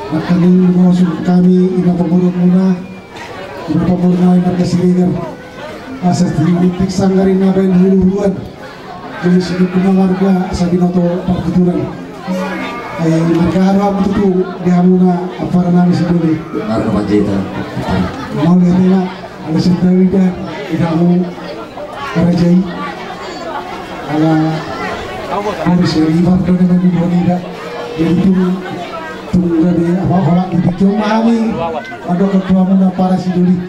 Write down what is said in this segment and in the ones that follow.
Nakaning masuk kami ina pemurut muna, ina pemurna ina kesiligan, asas dilitik sanggarin nabain hulu-huluan, jadi sedikit warga sa binoto perketuran. Ay nagkaharap itu dia muna apa namin si Duli. Marga Panjaitan. Mau lihat na, ada sentawi dah, tidak mau kerajai, ala harus ribat dengan di Bonida, jadi tu tunggu deh apa-apa di Jomami ada ketua muna para si Duli.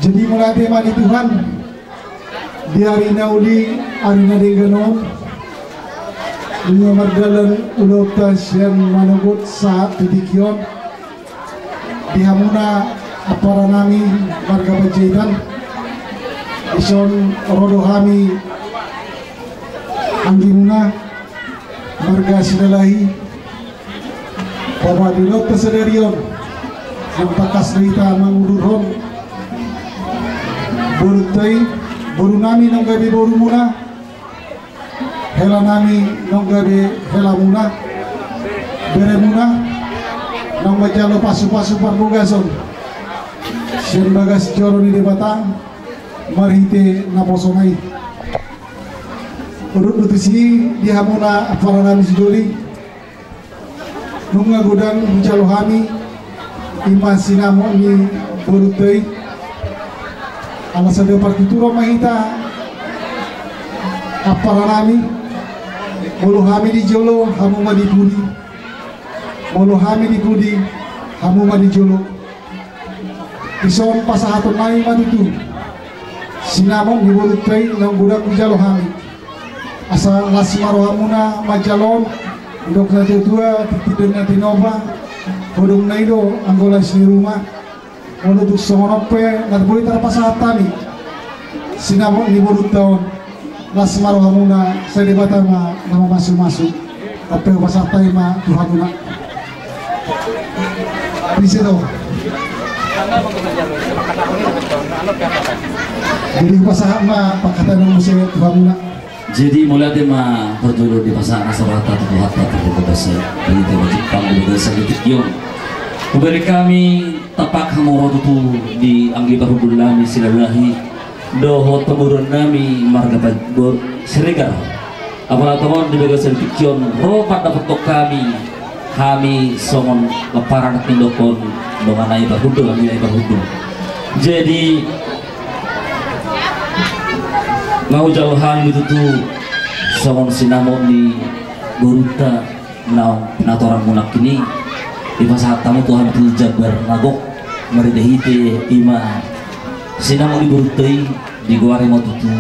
Jadi mulai tema di Tuhan di hari naudi hari nadenganon dunia mardalan ulotas yang managot saat titikyon di hamuna apara nami marga Panjaitan ison rodo kami anggimuna marga Sinalahi bahwa di lot kesedarion yang takas derita mangudurhon berutai boru nami nong gabi boru muna hela nami nong gabi hela muna bere muna nong majalo pasu-pasu parbugason sen bagas joro di batang marhite naposonai urut utisi di hamuna apara nami sidoli nunga gudang menjalo kami iman sinamo ni borutai alasan dia partituro mahita apara nami mulu kami di jolo hamu madi pudi mulu kami di pudi hamu madi jolo ison pasahaton nai matutu sinamo ni borutai nang gudang menjalo kami asal lasmaro hamuna majalon dok na tua titidon na tinoba hodong na ido anggola si rumah ono tu songonope nagboy tarapasahat tani sinamo ni burut taon lasmaro hamuna sa debata ma masu-masu tapi pasahat tayo ma Tuhan muna bisa daw jadi pasahat ma pakatan ng museo Tuhan muna. Jadi mulai tema berdulu di pasar Asarata atau Hatta terbuka besar ini tema Jepang di besar di Tikyong. Kuberi kami tapak hamoro itu di anggi baru nami silalahi doho temurun nami marga Panjaitan Siregar. Apalah teman di besar di Tikyong ropat dapat kami somon leparan tindokon dengan naik berhudul nami naik berhudul. Jadi mau jauhan gitu tuh somon sinamo di Boruta nau penatoran munak ini di masa tamu Tuhan itu jabar nagok meredahite ima sinamo di Boruta di guare mau tutu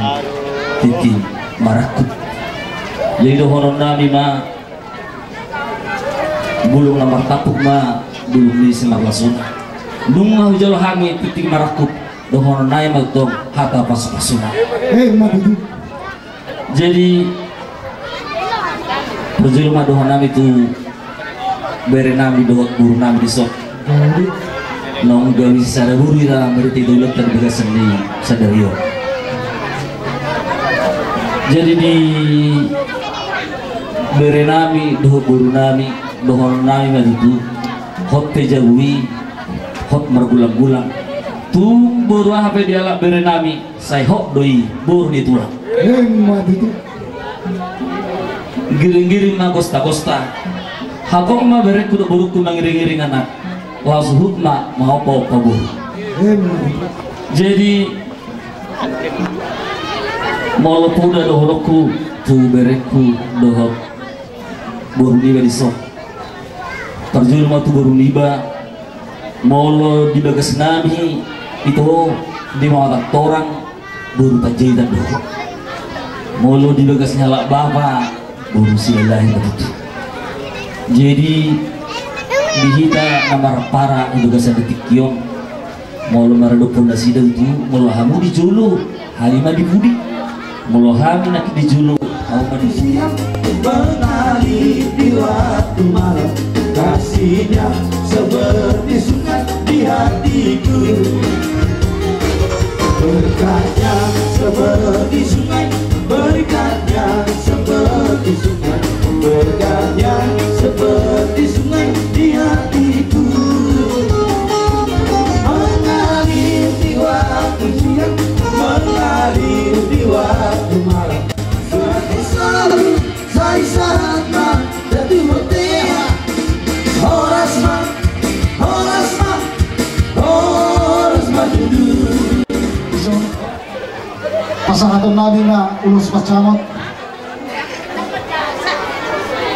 titi marakut jadi dohonon nami ma bulung lamar tapuk ma bulung di semak lasun dung mau jauhan mi titi marakut dohonon nai magtong hata pas-pasuna. Jadi berjulma dohon nami itu bere nami dohot buru nami disok nong gawi sada buru ira meriti dolet terbiga seni sadario. Jadi di bere nami dohot buru nami dohon nami itu hot pejawi hot mergulang-gulang tung buru apa dialak bere nami saya hok doi buru ditulang itu giring-giring na kosta-kosta hakok ma bere kuda buru ku mangiring-giring anak wasuhut ma mau pabur jadi mau puda dohoroku tu bereku dohok buru niba disok terjun ma tu buru niba mau di bagas nami itu di mata orang buru Panjaitan dohok molo di bagas nyala bapa buru silahi begitu jadi dihita namar para di bagas ada Tikyong molo marado pondasi itu molo hamu di julu harima di budi molo hamu nak di julu hamu di budi menari di waktu malam kasihnya seperti sungai di hatiku berkatnya seperti sungai berkatnya seperti sungai berkatnya seperti sungai di hatiku pasahaton nabi na ulos pacamot.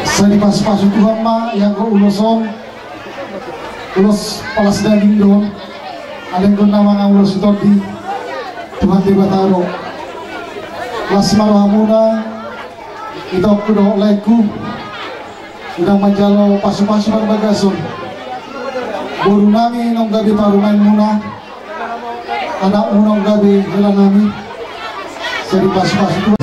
Sa di pas-pasok Tuhan ma yang ko uloson ulos palas daging doon. Alin ko na mga ulos ito di Tuhan di bataro. Las muna ito ko do laiku udang manjalo pasu-pasu ng bagason. Buru nami nung gabi parumain muna. Anak unang gabi hila nami. Sa di pasu-pasu Tuhan.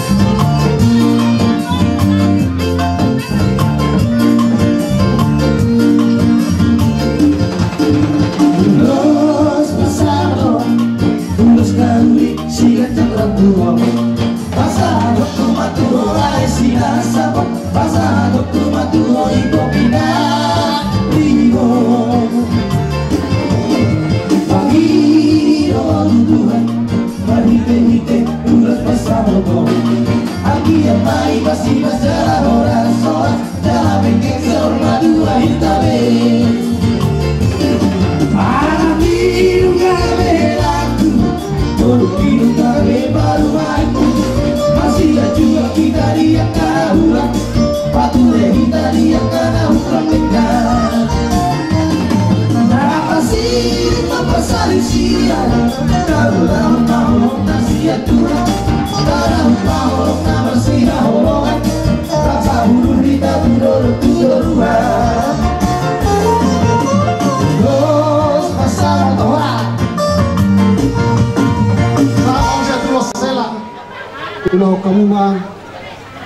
Kalau kamu mah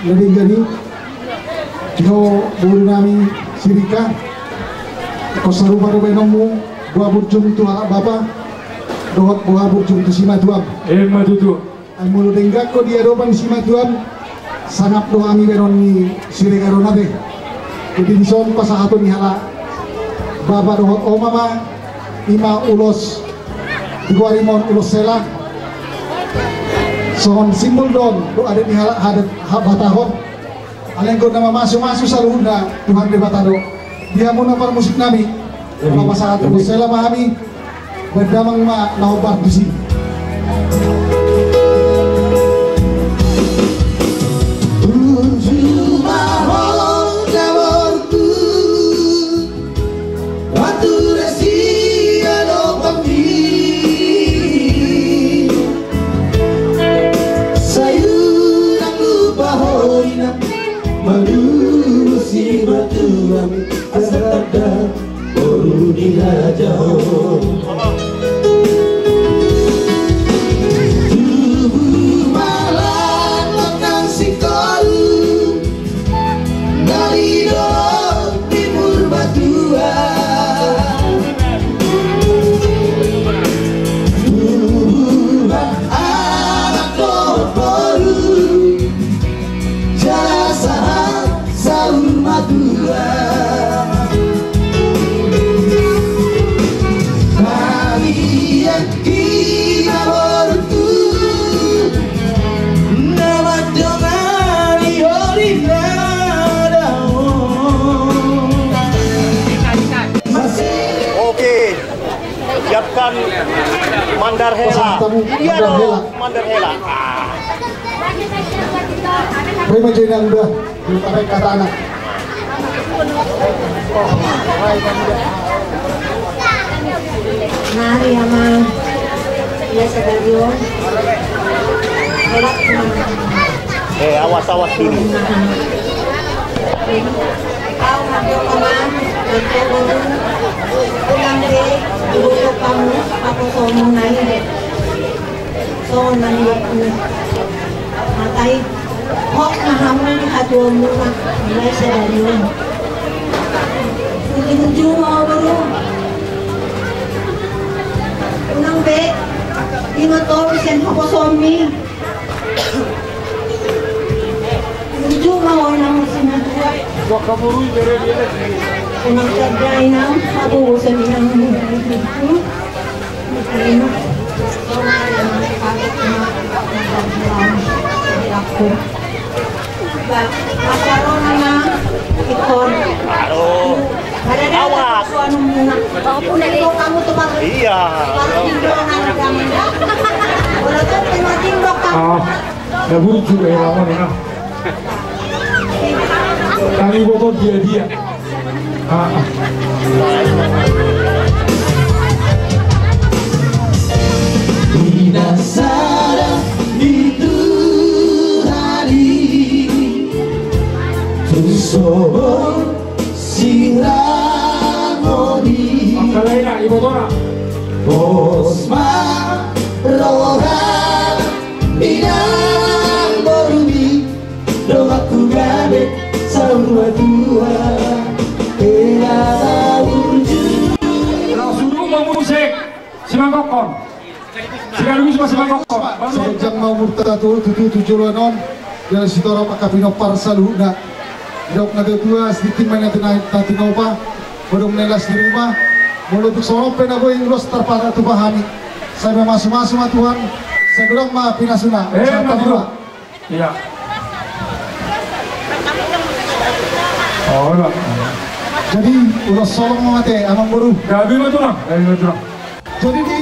lebih gani, kalau buru nami sirika, kau seru baru benomu, buah burjum tu anak bapa, dohot buah burjum tu sima tuam. Madu tu. Mulu denggak kau dia dopan sima tuam, sangat doa mi benon ni sirika ronade. Jadi di son pasahaton ni hala, bapa dohot omama, ima ulos, dua rimon ulos sela. Sohon simbol don, do ada di hadat batahon. Aleng ko na masuk sa luhod na Tuhan di batado. Dia muna para musik nami. Kalau masalah tu saya memahami berdamang ma naubar di sini. Siapkan mandar hela. Iya dong, mandar hela. Prima jadi yang udah sampai kata anak. Mari ama biasa gajian. Awas ini. Kau ngambil paman, ulang deh, ibu kamu, aku sombong naik, sombong naik, matai, kok nahamu aduh murah, mulai sedarian, begitu mau baru, ulang deh, lima tahun sen aku suami, begitu mau orang sini tua. Unang tagay na abuusan nilang dito. Ano? So, nakakapagod na ako. Masaro na na ikon. Awas. Kalau kamu tuh pakai Iya. tindongan kamu. Kalau tuh terima tindok kamu. Ya buruk juga ya lama nih nah. Kami botol dia. Tidak sadar itu hari Tusobo Sirangoni Makalena ibu tora. Posma Roha Minang Borumi Doaku gabe Sama tua Era urju Suruh mau musik Simangkokon. Sekaligus masih Simangkokon. Sejak mau murtada tujuh non dari situ orang kapino parsalu na. Dok na dua sedikit main nanti nopa. Baru menelas di rumah. Mulut untuk sonope na boy ulos terpada tu pahami. Saya masuk-masuk ma Tuhan. Saya bilang ma pinasuna. Iya. Oh, enggak. Jadi udah solong mati amang baru. Gabi mah tuh, Jadi di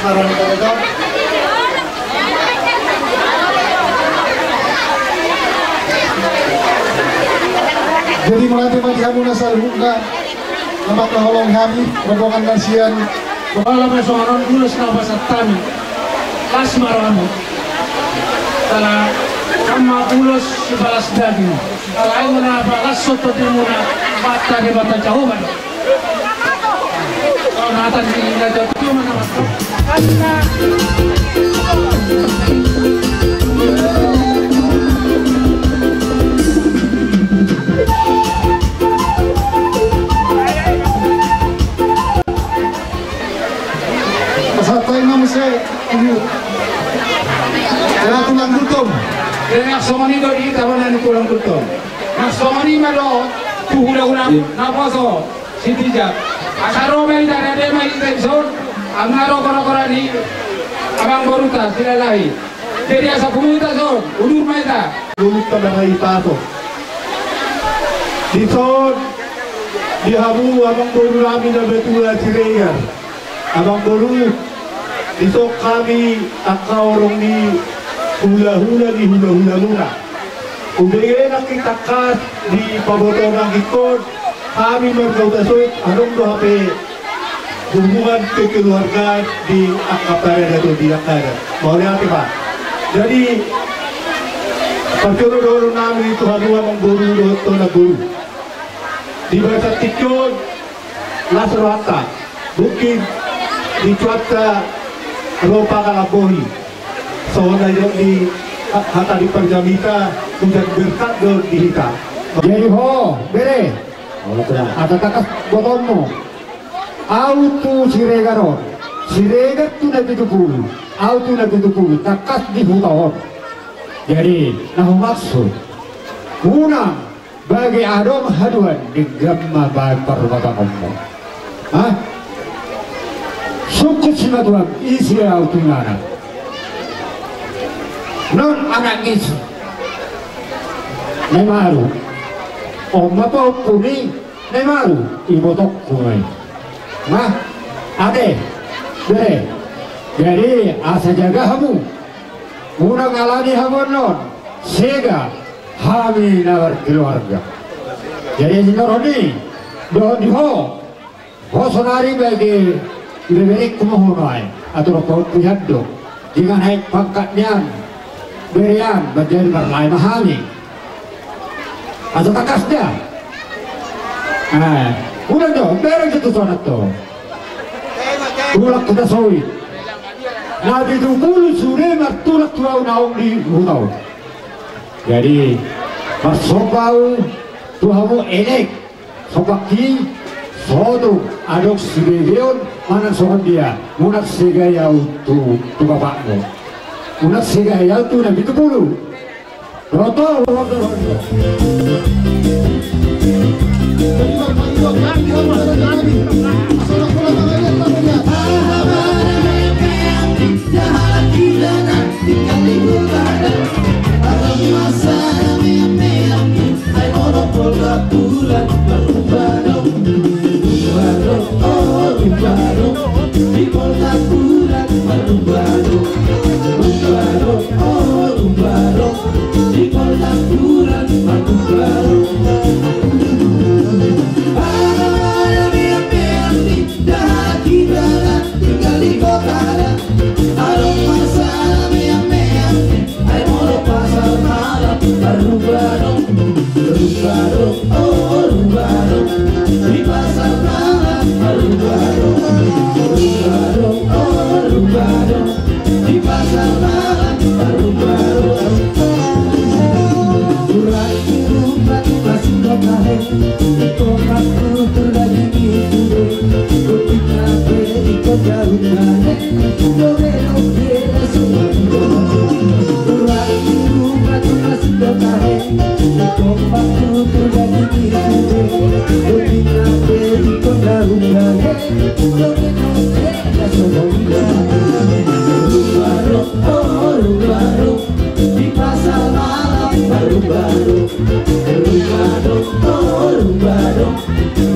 karon ito. Jadi melatih mati kamu nasa luka, lemak naholong kami, rombongan nasian. Kalau mesoaron dulu selama satami, las maramu. Kalau kamu pulos sebalas daging, kalau ayo menapa las soto timuna, bata di bata jauh mana? Kalau natan di nggak jauh cuma nama tu. Pasatay na mo siya. Kaya tulang gutom. Nak somani do di tawanan tulang gutom. Nak somani malo tuhula-hula napaso sitijak. Asaro mai dari ada mai tension. Amaro kora-kora di abang boruta silalai. Jadi asa kumuita so udur mai ta. Lumit ka na itato. Dito, di habu abang boru namin na betula Ciregar. Abang boru, dito kami akaorong ni hula-hula di hula-hula luna. Ubigay na kitakas di pabotonang ikon, kami magkautasot, anong dohape hubungan kekeluargaan di akaparan atau di akaran. Mau lihat Pak? Jadi, pagkuro-doro namin ito habu abang boru doon na boru. Di bahasa Tikon, Lasrata, Bukid, di cuaca Ropa Kalabohi. Soalnya di hata di Perjamita, sudah berkat di hita. Jadi ho, bere. Ada takas botomu. Autu Ciregaro. Ciregar tu nabi tupulu. Autu nabi tupulu. Takas di hutahor. Jadi, nah maksud. Una bagi adom haduan di gamma baik perbuatan Allah. Hah? Sukut sima Tuhan isi autu nana. Non anak isi. Nemaru. Oma to kuni nemaru ibu tok kunai. Nah, ade, bere. Jadi asa jaga hamu. Una ngalani hamu non. Sega kami nawar keluarga. Jadi sinoroni doh diho sonari bagi beberik kumohonai atau kau pihak do jangan naik pangkatnya berian menjadi berlain mahami atau takasnya. Udah dong bereng itu sonat tuh. Tulak kita sawit. Nabi dulu sudah martulak tuau naung di hutau. Jadi masopau tuhamu enek sopaki sodo adok sibegeon mana sokan dia munak segayau tu bapakmu munak segayau tu nabi tu puluh roto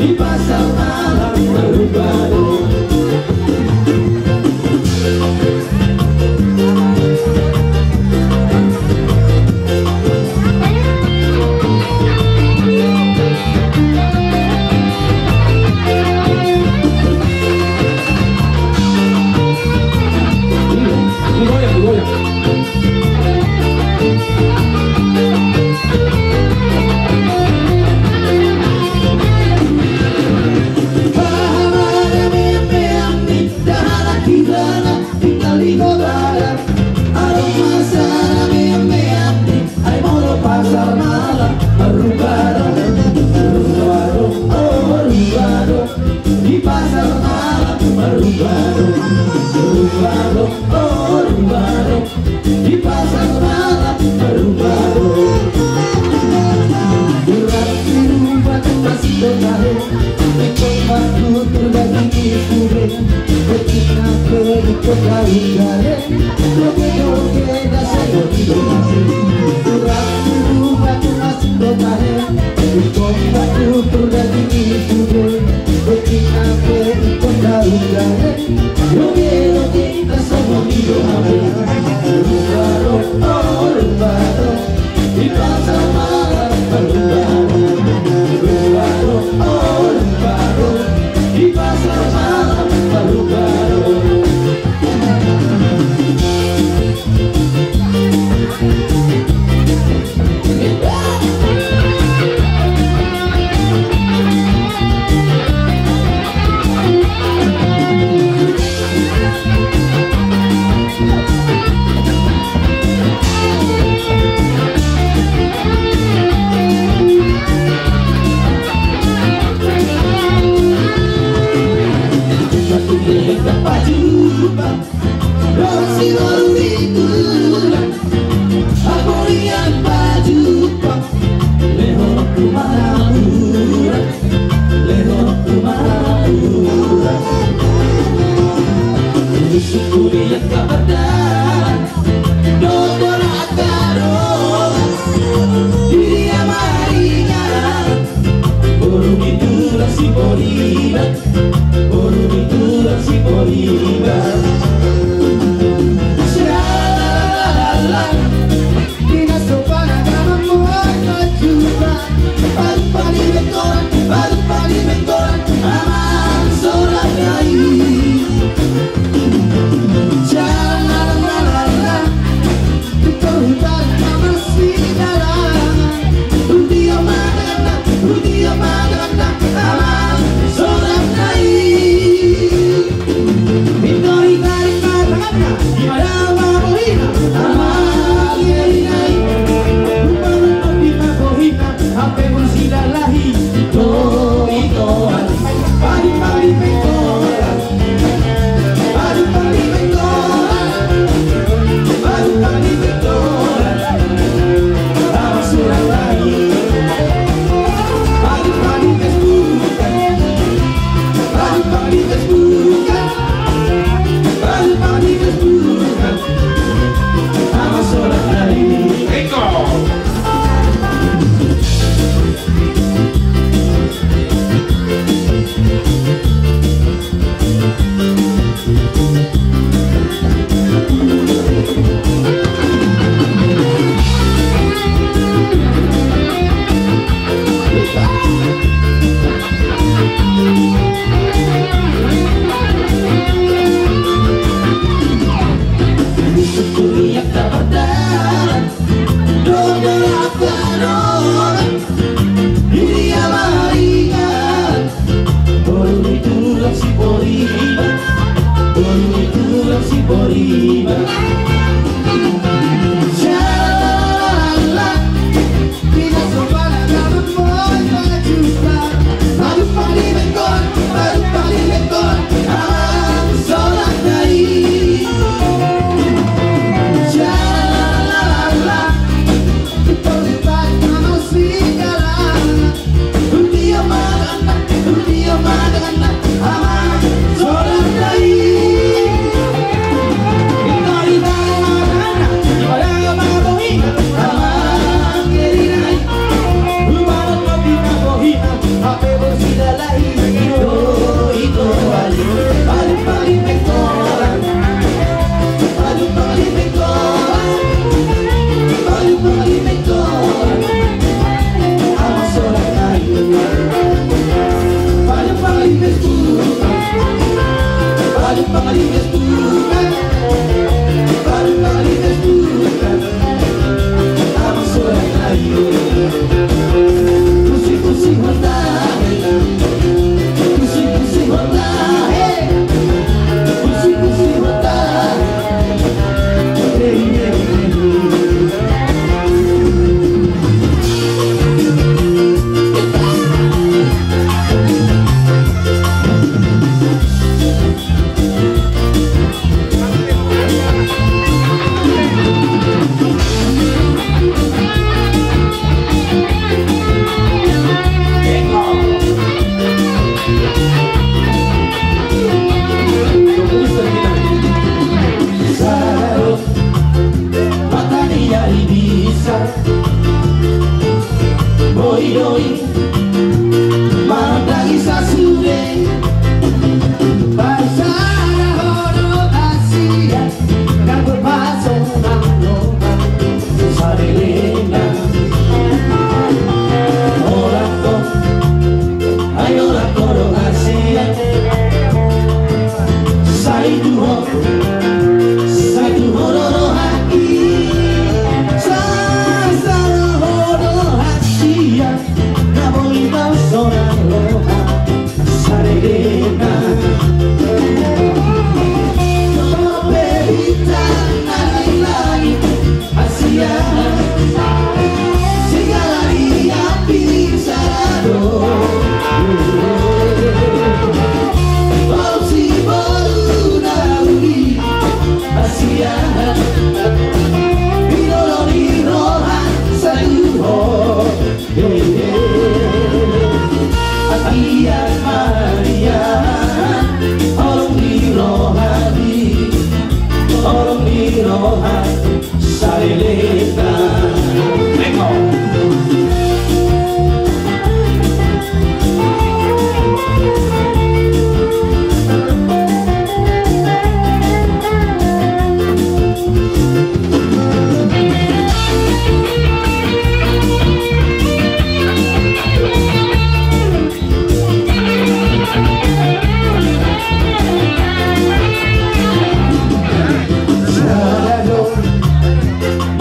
Di pasar malam baru-baru Aku terbagi sore ketika ikut lalu-lalu joget-joget dasar kurang batu masih dotahe aku terbagi sore ketika ikut lalu-lalu joget-joget dasar lumbaro oh lumbaro di pasar malam lumbaro oh lumbaro di pasar malam baru-baru. Victory,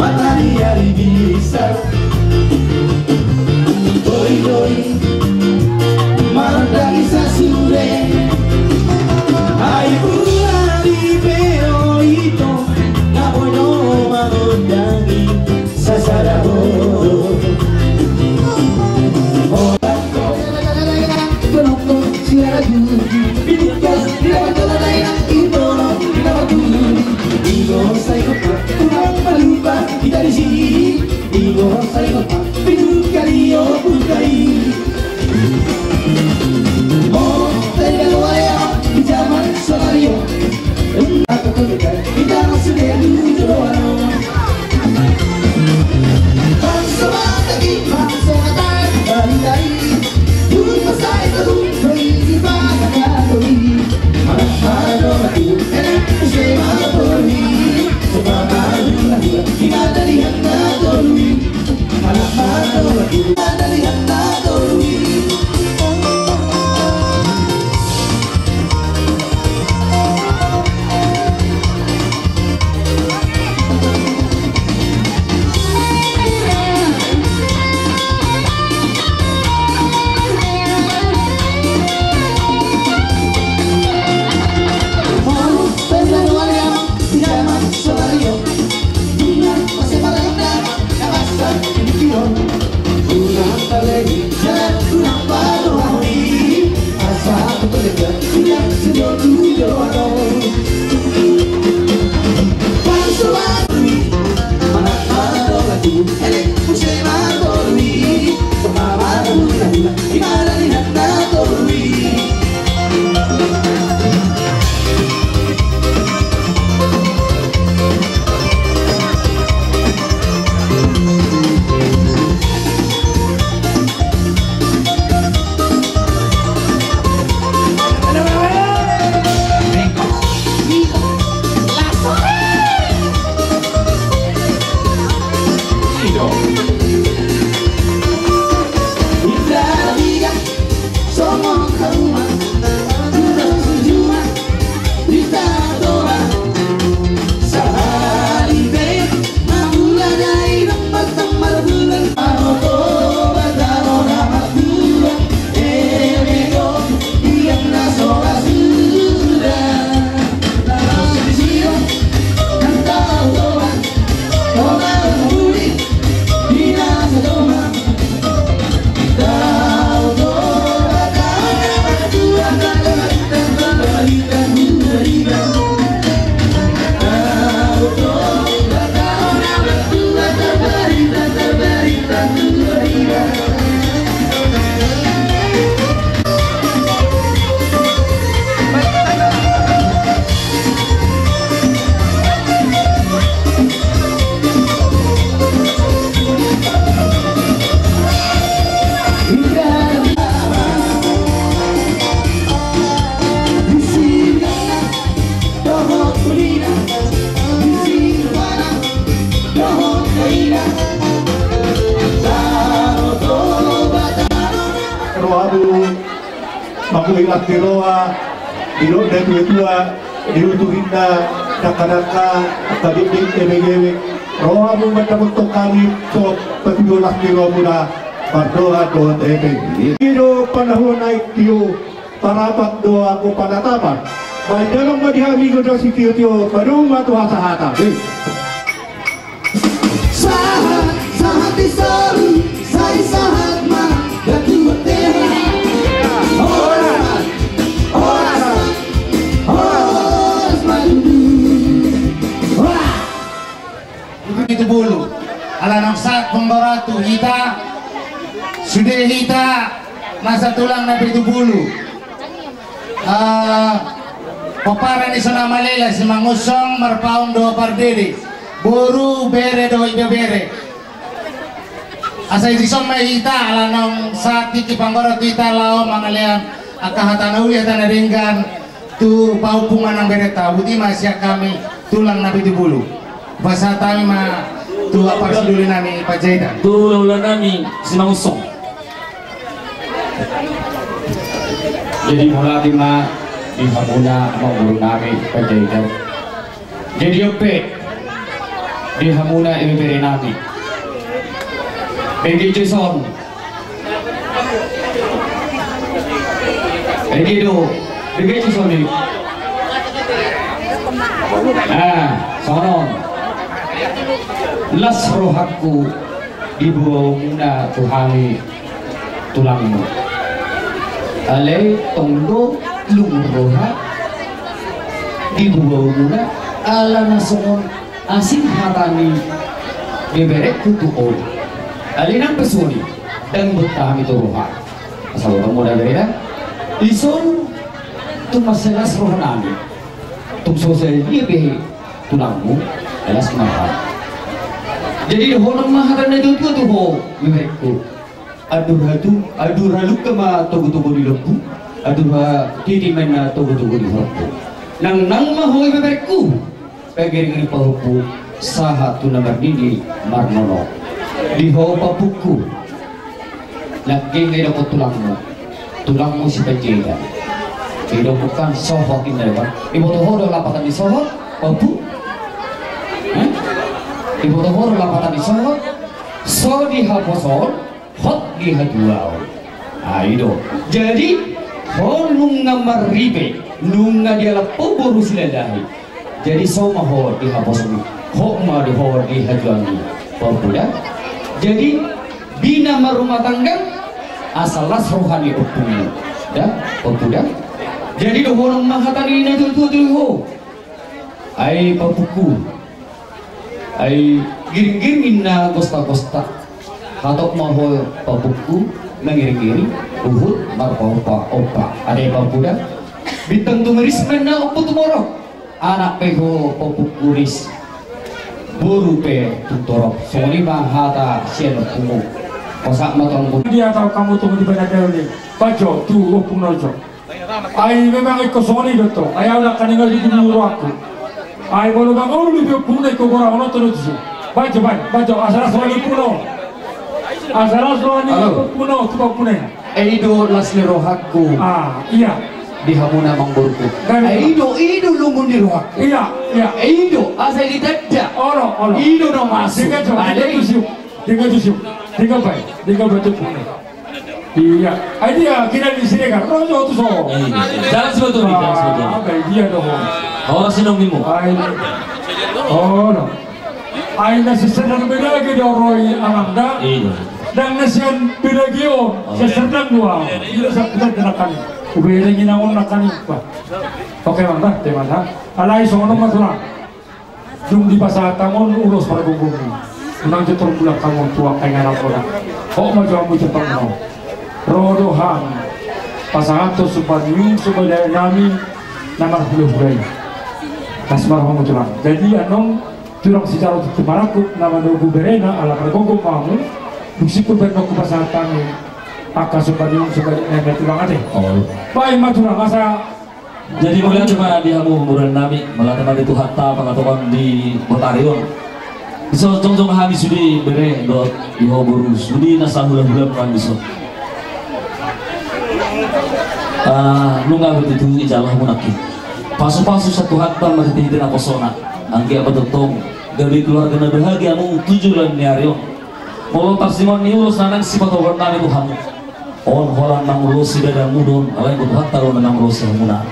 Matahari bisa doi Marandagi sa sure Ay bulan pero ito Napoy no marandagi sa sarabo Konoko siya gugi Binikas pinapatulalay ng ito Pinapatuloy Igo sa iko pa Tunang malupa kita di sini Igo sa iko pa Pinukali o bukai Oh, tayo wala Di zaman salario Ako kulikan Kita sudah lujoano Bangsa matagi Bangsa matay Balitay Dun masay Dun Dun Pagkakatuloy Marahado Mati Enak Usay Mapuri Sumamalu Lahula Kinadalihan na tuloy Marahado Mati Kinadalihan na tuloy Makuilat tiroa, ilo detu etua, diutuhinda, daka-daka, kabibik ebegewe, roha mo matamuntok kami, so patulolas tiro muna, pardoa doa tebe. Ino panahon na itiyo, parapat doa ko panatapan, manjalong madihami ko daw si tiyo-tiyo, parong matuha sa hata. Sahat, sahat isaru, sa isahat ma, datu tera. Itu bulu alanang saat pembaratu hita sudah hita masa tulang na itu bulu paparan di sana malela si mangusong marpaong doa pardiri buru bere doa iba bere asai di sana hita alanang saat tiki pembaratu hita lao mangalean akahatan uli hatan ringgan tu paupungan ang bereta buti masya kami tulang na itu bulu bahasa kami mah tua parsi dulu nami Pak Jaidan tulang nami si mangusong Jadi mula lima di hamuna mau guru nami penjahitan. Jadi ope di hamuna ini beri nami. Pergi Jason. Pergi do. Pergi Jason ni. Sonon. Las rohaku ibu muna tuhani tulangmu. Ale tondo lung roha ibu muna ala nasonon asin hatani beberek kutuol. Ale nang pesoni dan betami tu roha. Asal orang muda bereda. Ison tu masalah rohanami. Tum sosial dia be tulangmu alas mahal. Jadi honong mahal na itu tu ho mereka. Adur haluk kama togo di lembu. Adur titi mana togo di lembu. Nang mahoy mereka. Pagering ni pahupu saha tu namar dini marnono. Di ho papuku. Lagi ngay dapat tulangmu si penjeda. Tidak bukan sohok ini lebar. Ibu tohor lapatan di sohok, papu. Ibu tohor lapatan di sohok, so di haposol, hot di haduau. Aido. Jadi hor nunga maribe, nunga dia lapo boru siladahi. Jadi so mahor di haposol, hok ma di hor di haduangi. Papu dah. Jadi bina marumah tangga asalas rohani opung. Dah, papu dah. Jadi dohorong mahatari na tu ho. Ay papuku. Ay giring-giring na kosta-kosta. Hatok maho papuku mengiring-giring uhud marpa-opa. Ada papuda. Bintang tumeris na opo tumorok. Anak peho papuku ris. Buru pe tutorok. Soni mahata sian pumu. Kosak matang pun. Dia tahu kamu tunggu di mana dia. Bajo tu opung nojo. Ay memang ikut soni betul. Ayah nak kaninggal di gunung aku. Ay kalau bang orang lebih punai kau orang orang terus. Baca asal soni puno. Asal soni puno tu kau punai. Eido lasli rohaku. Iya. Di hamuna mangburku. Eido lumun di rohak. Iya. Eido asal di tenda. Orang. Eido no masuk. Tinggal baca punai. Iya, dia kira di sini kan, rojo tu so. Jangan sebetulnya, jangan sebetulnya. Apa dia dong? Orang sinong ilmu. No. Aina sesedang beda lagi dia orang Amanda. Dan nasian beda lagi sesedang dua. Dia sekedar kenakan. Ubeda ni naon nakan apa? Oke manda, teman. Alai sono masura. Jum di pasar tangon urus para gunggung. Unang jetor bulan kamu tua kayak anak orang. Kok maju kamu cepat mau? Rodohan pasangan tu supanyung supaya nami nama hulai kasmar kamu curang. Jadi anong curang secara kemaraku nama dogu berena ala pergogo kamu busiku bernoku pasangan kami aka supanyung supaya nenek curang ade. Baik macurang asa. Jadi mulai cuma di hamu bulan nami melatih itu hatta pengaturan di Botarion. Bisa jong habis sudi bere dot di hoburu sudi nasa bulan kan bisa. Nunga begitu ijalah munaki. Pasu-pasu satu hatta masih tidak kosona. Angki apa tetong dari keluarga bahagia mu tujuan niario. Mau tarsimon ni urus nanang sifat orang itu hamu. On holan nang urus tidak ada mudon. Alain kutu hatta lo nang urus muna.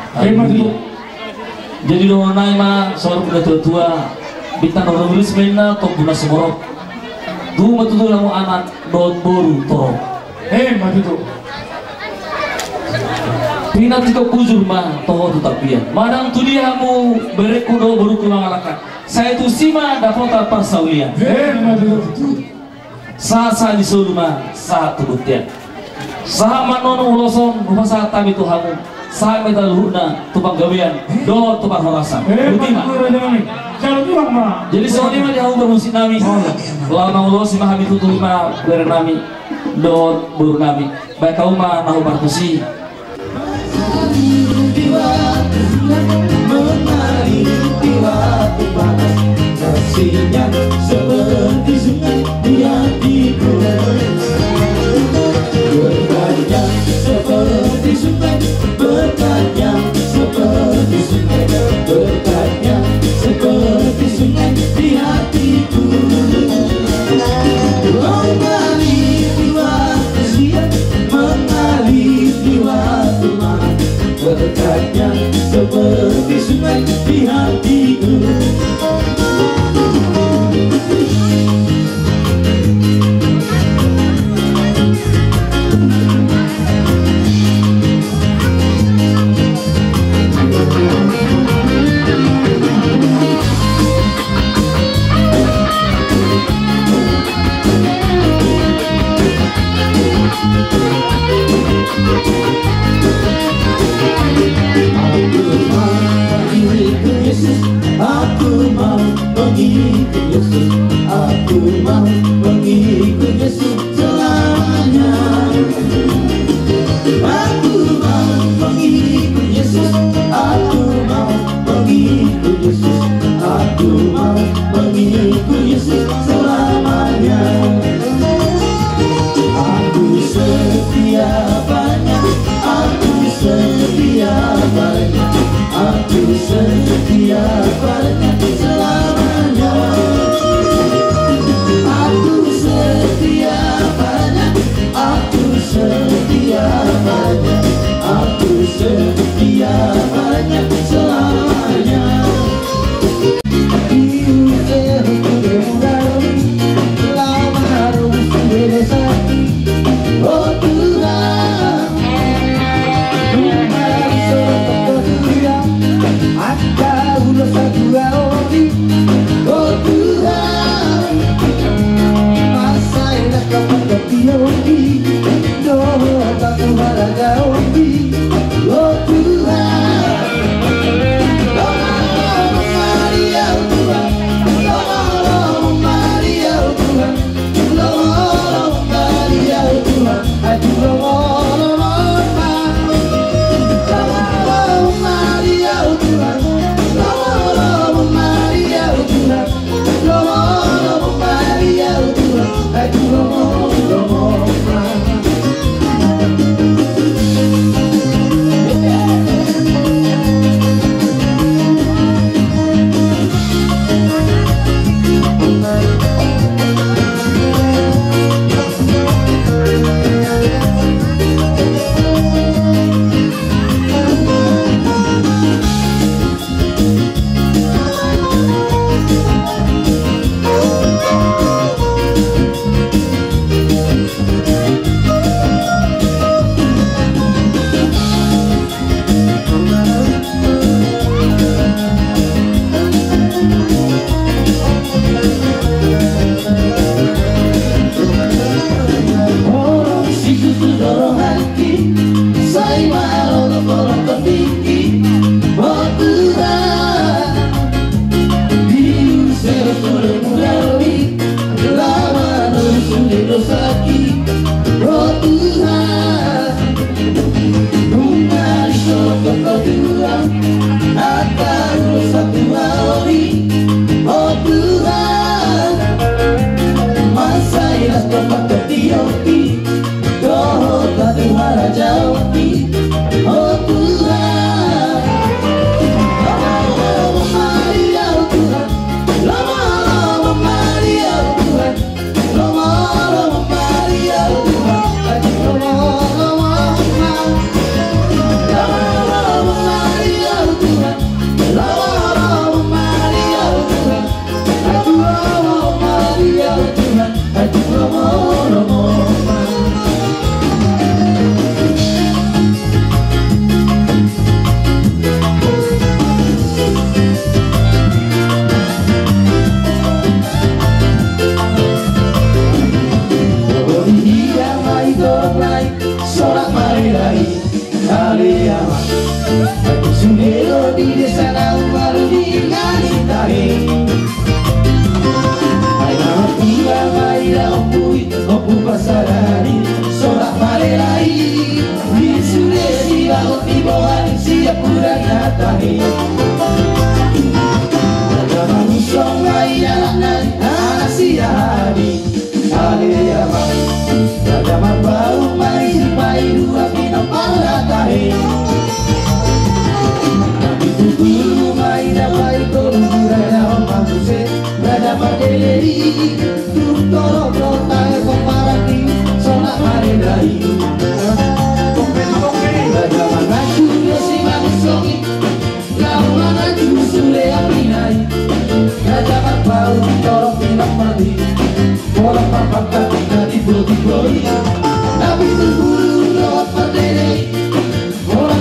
Jadi doa naima soal kuda tua bintang orang tulis mainnya top guna semorok. Tu matu lamu anak dot boru torok. Matu. Pina tiko bujur mah toho tetap pian. Madang tu dia hamu berekudo baru keluar alakan. Saya tu sima dapat persawian. Sa di sulma sa tubutian. Sa manon uloson rumah sa tabi tu hamu. Sa metal huna tupang gawian do tupang horasan. Butima. Jadi soalnya mah dia hamu bermusik nami. Lawan ulos mah habi tutu mah bernami do buru nami. Baik kau mah nahu partusi. Menari di waktu panas, kasihnya seperti sungai di hatiku. Berbanyak seperti sungai. padanya, aku setia padanya selamanya. Aku setia padanya, aku setia padanya, aku setia padanya selamanya. Oh Tuhan, oh Tuhan, masa indah kapan ketiupi, doa tak berharga upi. Oh Tuhan, Lama Maria Tuhan, Lama Maria Tuhan, Lama Maria Tuhan, aduh Lama Maria Tuhan, Lama Maria Tuhan, Lama Maria Tuhan, aduh Lama. Orang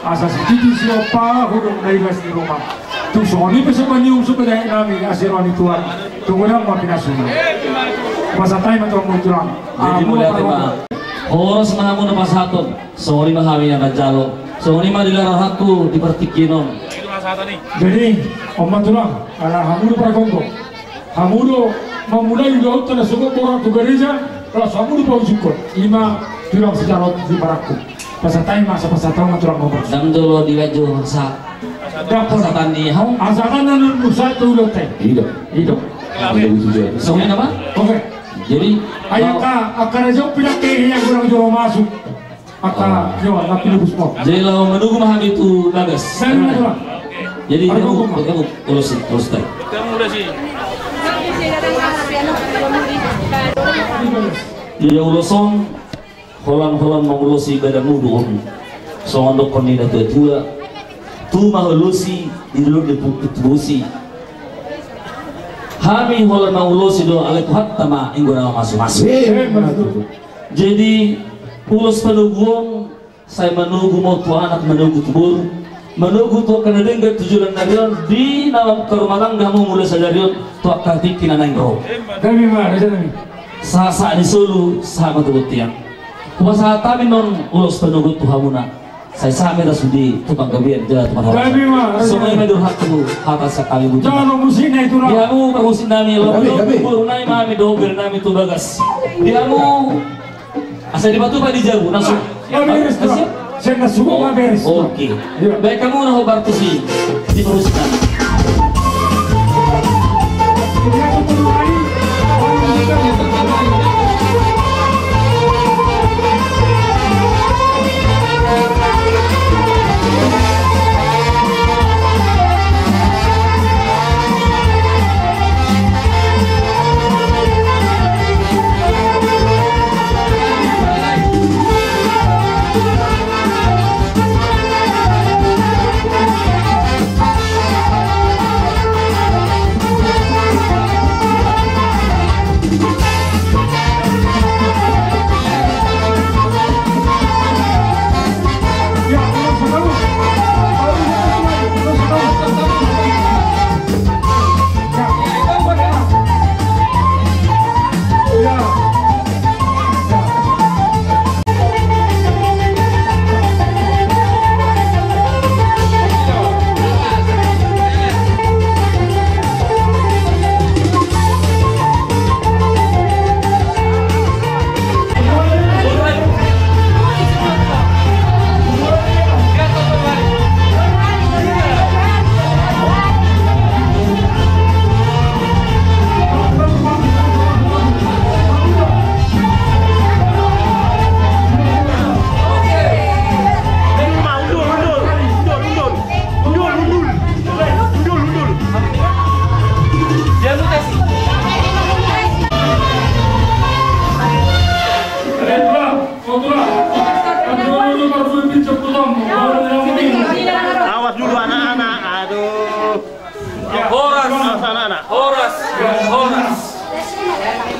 Asas titi siapa huruf nailas di rumah. Tu soni bisa menium supaya nami asirwani tuan. Tu orang mau pinasuna. Masa time atau munculan. Jadi mulai tema. Orang semangamu nama satu. Soni mahami yang jalo. Soni mah dilarang hakku dipertikinom. Jadi omat tulang. Karena hamudu prakongo. Hamudu memulai laut tanah suku orang tu gereja. Kalau hamudu bau syukur. Lima tulang sejarah di baraku. Pasatay masa pasatay maturang ngobos. Dam dulu di wajah sa. Pasatan di hau. Asalkan nan nusa tulo teh. Hidup. Soalnya apa? Oke. Jadi ayaka akan aja pindah ke yang kurang jauh masuk. Aka jauh nak pilih busmo. Jadi kalau menunggu maham itu bagus. Jadi kamu urus teh. Kamu udah sih. Dia urusong. Holang-holang mengurusi badan mudu so ondok konina tua tu mahulusi di dulu diputusi kami holang mengurusi do alek hatta ma ingguna masuk-masuk. Jadi ulus penuguang saya menunggu mau tua anak menunggu tubur menunggu tua kena dengar tujuan narion di dalam kerumahan kamu mulai sadarion tua kartik kinanang roh kami mana jadi sa di Solo sama tuh tiang kuasa kami non ulus penunggu Tuhamuna saya sampai dah sudi tukang gabian jalan tukang orang semua yang medur hakku atas sekali bujuk jangan musiknya itu lah diamu permusin nami lo buru nami mami dobir nami tu bagas diamu asal di batu pada jauh langsung beres tuh saya nggak suka nggak beres oke baik kamu nak bantu sih di perusahaan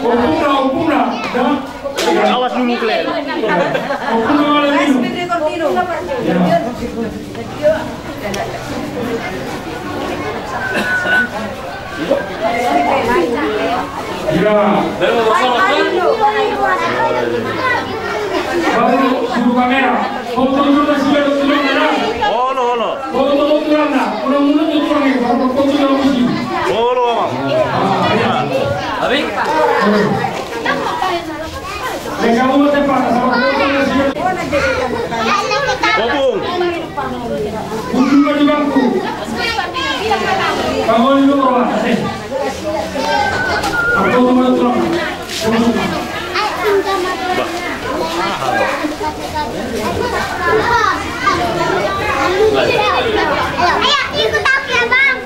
Opung dah. Awas dulu Glenn. Opung malam ini. Ya. Baru suruh kamera. Foto dulu sudah kamera. Holo. Foto turun dah. Mudah-mudahan itu turun ini. Baru foto dalam musim. Holo Bang. Abi. Kamu mau tempat sama foto sudah. Bobong. Kunjungan di bangku. Kamu dulu orang. Aku mau turun. Ayo ikut aku ya bang.